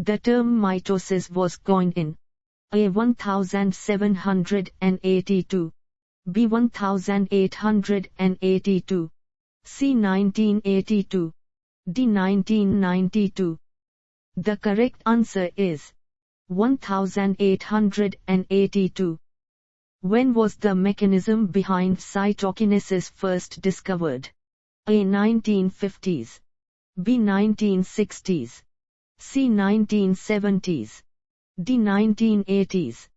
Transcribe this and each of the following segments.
The term mitosis was coined in A. 1782, B. 1882, C. 1982, D. 1992. The correct answer is 1882. When was the mechanism behind cytokinesis first discovered? A. 1950s, B. 1960s, C. 1970s, D. 1980s.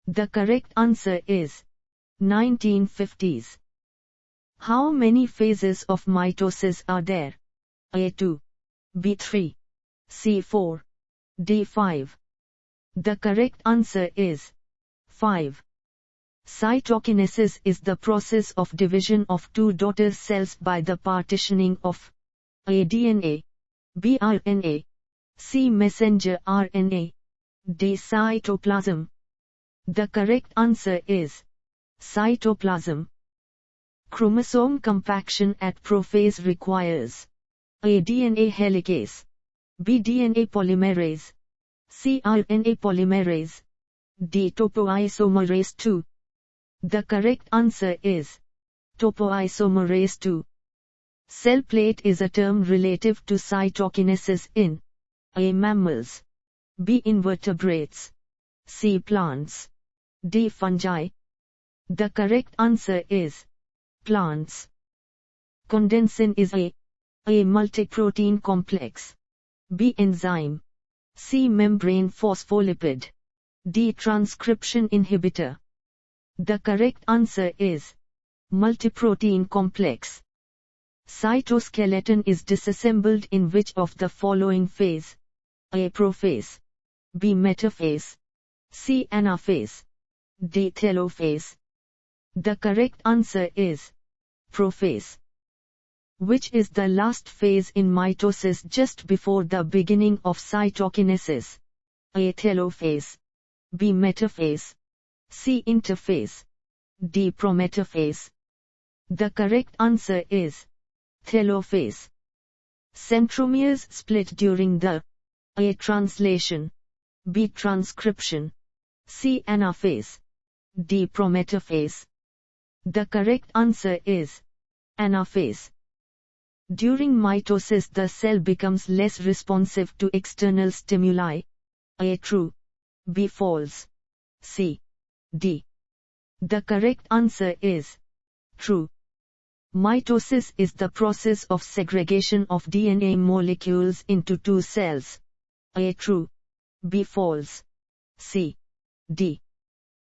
The correct answer is 1950s. How many phases of mitosis are there? A. 2, B. 3, C. 4, D. 5. The correct answer is 5. Cytokinesis is the process of division of two daughter cells by the partitioning of A. DNA, B. RNA, C. messenger RNA, D. cytoplasm. The correct answer is cytoplasm. Chromosome compaction at prophase requires A. DNA helicase, B. DNA polymerase, C. RNA polymerase, D. topoisomerase II. The correct answer is topoisomerase II. Cell plate is a term relative to cytokinesis in A. mammals, B. invertebrates, C. plants, D. fungi. The correct answer is plants. Condensin is A. multiprotein complex, B. enzyme, C. membrane phospholipid, D. transcription inhibitor. The correct answer is multiprotein complex. Cytoskeleton is disassembled in which of the following phase? A. prophase, B. metaphase, C. anaphase, D. telophase. The correct answer is prophase. Which is the last phase in mitosis just before the beginning of cytokinesis? A. telophase, B. metaphase, C. interphase, D. prometaphase. The correct answer is telophase. Centromeres split during the A. translation, B. transcription, C. anaphase, D. prometaphase. The correct answer is anaphase. During mitosis the cell becomes less responsive to external stimuli. A. true, B. false, C. D. The correct answer is true. Mitosis is the process of segregation of DNA molecules into two cells. A. true, B. false, C. D.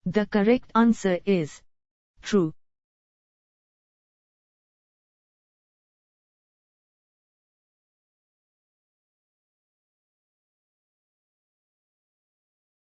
The correct answer is true.